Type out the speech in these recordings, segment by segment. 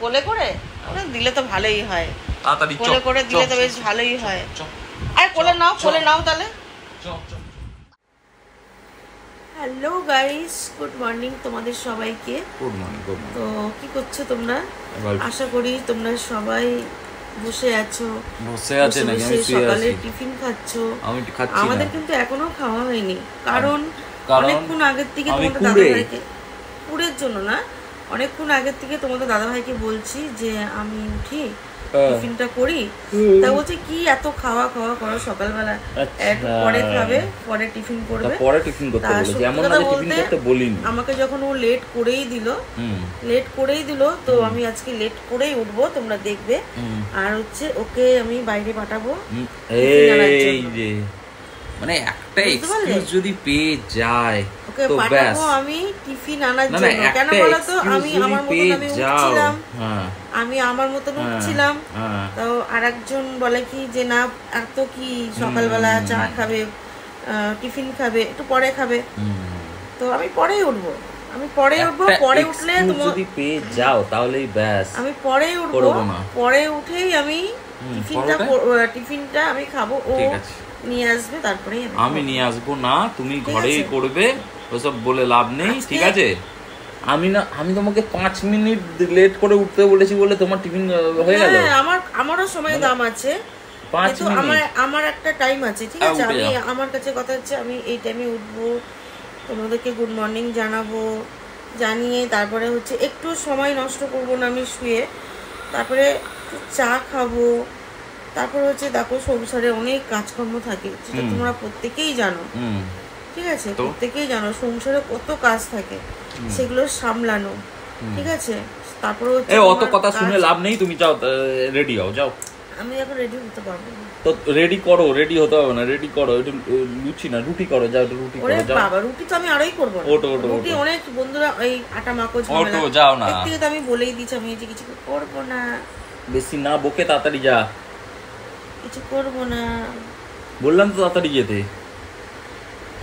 কোলে করে দিলে তো ভালোই হয়, কোলে করে দিলে তো বেশ ভালোই হয়। আরে কোলে নাও তাহলে। হ্যালো গাইস, গুড মর্নিং তোমাদের সবাইকে। Good morning. তো কি করছো তোমরা? আশা করি তোমরা সবাই বসে আছো, সকালে টিফিন খাচ্ছো। আমাদের কিন্তু এখনো খাওয়া হয়নি, কারণ অনেকক্ষণ আগের থেকে তোমাদের দাদাভাইকে, পুরের জন্য না, অনেকক্ষণ আগের থেকে তোমাদের দাদাভাইকে বলছি যে আমি উঠি টিফিনটা করি, তা বলছে কি এত খাওয়া করো সকালবেলা, একটু পরে খাবে, পরে টিফিন করবে, পরে টিফিন করতে বলেছে। এমন না যে টিফিন করতে বলিনি। আমাকে যখন ও লেট করেই দিল, তো আমি আজকে লেট করেই উঠবো, তোমরা দেখবে। আর হচ্ছে ওকে আমি বাইরে পাঠাবো। এই যে মানে একটা এক্সকিউজ যদি পেয়ে যায় ওকে পাঠাবো আমি টিফিন আনার জন্য। কেন বলো তো, আমি আমার মতন উঠছিলাম, তো আরেকজন বলে কি যে না এত কি সকালবেলা চা খাবে, টিফিন খাবে, একটু পরে খাবে, তো আমি পরেই উঠবো। পরে উঠলে যদি পেয়ে যাও তাহলেই ব্যাস, আমি পরেই উঠবো, পরে উঠেই আমি টিফিনটা আমি খাবো, ও নিয়ে আসবে, তারপরে আমি নিয়ে আসবো না, তুমি ঘরেই করবে, ওসব বলে লাভ নেই, ঠিক আছে? আমি তোমাকে 5 মিনিট লেট করে উঠতে বলেছি বলে তোমার টিফিন হয়ে গেল? আমারও সময় দাম আছে, কিন্তু আমার একটা টাইম আছে, ঠিক আছে? আমি আমার কাছে কথা হচ্ছে আমি এই টাইমে উঠবো, তোমাদেরকে গুড মর্নিং জানাবো, জানিয়ে তারপরে হচ্ছে একটু সময় নষ্ট করবো না আমি শুয়ে, তারপরে চা খাবো, তারপরে হচ্ছে দেখো সংসারে অনেক কাজকর্ম থাকে, সেটা তোমরা প্রত্যেকেই জানো, ঠিক আছে? প্রত্যেকেই জানো সংসারে কত কাজ থাকে, সেগুলো সামলানো, ঠিক আছে? তারপরে হচ্ছে অত কথা শুনে লাভ নেই, তুমি যাও রেডি হও, যাও। আমি এখন রেডি হতে পারবো না। তো রেডি করো, রেডি হতে হবে না, রেডি করো, একটু রুটি করো, যাও একটু রুটি করো, যাও। বাবা রুটি তো আমি আরই করব না, রুটি অনেক বন্ধুরা এই আটা মাখো ঝামেলা, যাও না, একটু তো আমি বলেই দিয়েছি আমি যে কিছু করব না, বেশি না বকে তাড়াতাড়ি যা, কিছু করব না বললাম তো, তাড়াতাড়ি যেতে।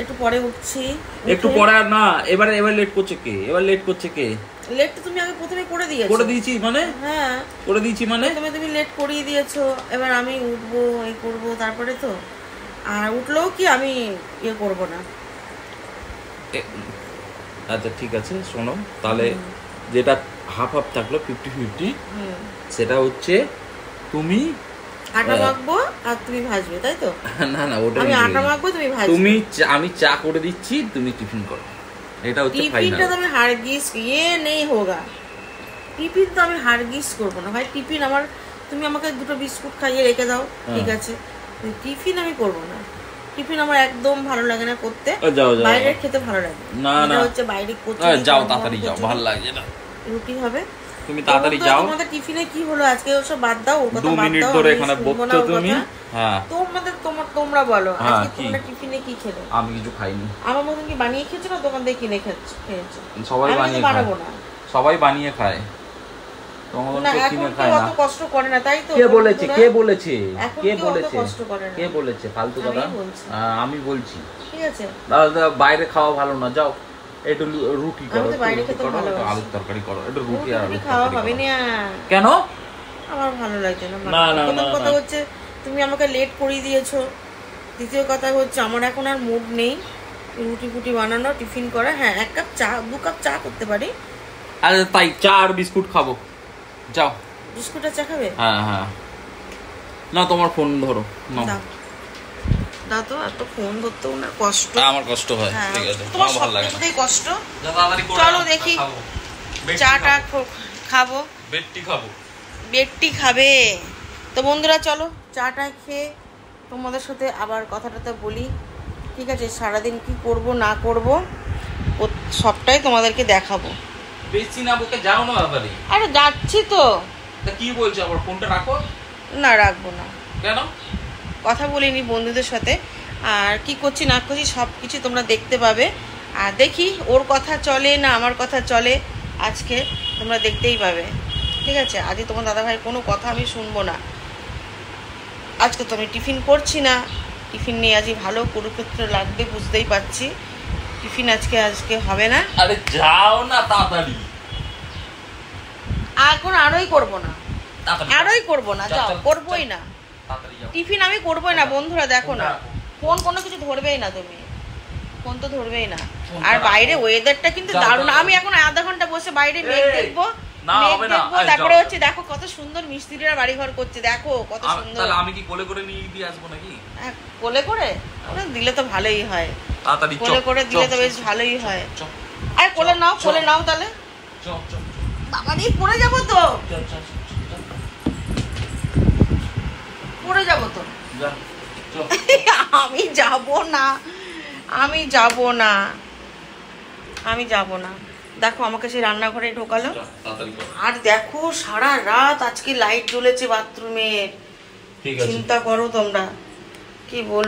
একটু পরে উঠছি, একটু পরে আর না, এবার লেট করছে কে? লেট তো তুমি আগে প্রথমে করে দিয়েছি মানে? হ্যাঁ করে দিয়েছি মানে তুমি লেট করিয়ে দিয়েছো, এবার আমি উঠবো, এই করব, তারপরে তো আর উঠলেও কি আমি করব না। আচ্ছা ঠিক আছে, শোনো তাহলে, যেটা হাফ থাকলো 50-50, সেটা হচ্ছে তুমি আটা মাখবো আর তুমি ভাজবে, তাই তো? না ওটা আমি আটা মাখবো, তুমি ভাজবে, আমি চা করে দিচ্ছি, তুমি টিফিন করো, এটা হচ্ছে ফাইনাল। টিফিনটা তো আমি হারগিস নেই হোগা, টিফিন তো আমি হারগিস করব না ভাই। টিফিন আমার, তুমি আমাকে 2টো বিস্কুট খাইয়ে রেখে দাও, ঠিক আছে? টিফিন আমি করব না, টিফিন আমার একদম ভালো লাগে না করতে, বাইরে খেতে ভালো লাগে। না হচ্ছে বাইরে করতে, যাও তাড়াতাড়ি যাও, ভালো লাগে না, রুটি হবে, তুমি তাড়াতাড়ি যাও। তোমাদের টিফিনে কি হলো আজকে ওসব বাদ দাও, ওর কথা 2 মিনিট ধরে এখানে বকছো তুমি। হ্যাঁ তোমরা বলো আজকে তোমরা টিফিনে কি খেলে? আমি কিছু খাইনি। আমার মতন কি বানিয়ে খেয়েছো না দোকান থেকে কিনে খেয়েছো? সবাই বানিয়ে খায়, সবাই বানিয়ে খায়, তোমাদের তো কিনে খায় না। অত কষ্ট করে না, তাই তো? কে বলেছে ফালতু কথা? আমি বলছি, ঠিক আছে? বাইরে খাওয়া ভালো না, যাও একটু রুটি করো, আলুর তরকারি করো, একটু রুটি আর আলু খাওয়া হবে না। কেন? আমার ভালো লাগছে না। প্রথম কথা হচ্ছে তুমি আমাকে লেট করিয়ে দিয়েছো, দ্বিতীয় কথা হচ্ছে আমার এখন আর মুড নেই রুটি বানানো, টিফিন করা। হ্যাঁ 1 কাপ চা, 2 কাপ চা করতে পারি। আরে তাই চা আর বিস্কুট খাবো, যাও। বিস্কুট আর চা খাবে? হ্যাঁ না, তোমার ফোন ধরো, নাও দাও তো, এত ফোন ধরতেও না কষ্ট, আমার কষ্ট হয়, ঠিক আছে? তোমার ভালো লাগে না, কষ্ট। চলো দেখি চাটা খাবো, বেডটি খাবে। তো বন্ধুরা চলো চাটা খেয়ে তোমাদের সাথে আবার কথাটা বলি, ঠিক আছে? সারাদিন কি করব না করব সবটাই তোমাদেরকে দেখাবো। বেশি না বকে যাও না বাবারে। আরে যাচ্ছি তো। তা কি বলছো আবার? ফোনটা রাখো। না রাখবো না। কেন? কথা বলিনি বন্ধুদের সাথে, আর কি করছি না করছি সব কিছু তোমরা দেখতে পাবে। আর দেখি ওর কথা চলে না আমার কথা চলে, আজকে তোমরা দেখতেই পাবে, ঠিক আছে? আজকে তোমার দাদাভাইয়ের কোনো কথা আমি শুনবো না। আজকে তো আমি টিফিন করছি না, টিফিন নিয়ে আজকে ভালো কুরুক্ষেত্র লাগবে, বুঝতেই পারছি। টিফিন আজকে হবে না। আরে যাও না তাড়াতাড়ি। এখন আরোই করবো না, আরোই করবো না, যাও করবোই না টিফিন, আমি করবোই না। বন্ধুরা দেখো না, ফোন কোনো কিছু ধরবেই না, তুমি ফোন তো ধরবেই না। আর বাইরে ওয়েদারটা কিন্তু দারুণ। আমি এখন আধা ঘন্টা বসে বাইরে মেঘ দেখবো, তারপরে হচ্ছে দেখো কত সুন্দর মিস্ত্রিরা বাড়ি ঘর করছে, দেখো কত সুন্দর। আমি কি কোলে করে নিয়ে দিয়ে আসবো নাকি? কোলে করে দিলে তো ভালোই হয়, কোলে করে দিলে তো বেশ ভালোই হয়। আরে কোলে নাও, কোলে নাও তাহলে। বাবা রে পড়ে যাবো তো, পড়ে যাবো তো। আমি যাব না, আমি যাব না, আমি যাব না। দেখো আমাকে সেই রান্নাঘরে ঢোকালো, আর দেখো সারা রাত আজকে লাইট জ্বলেছে বাথরুমের, চিন্তা করো তোমরা, কি বলবো।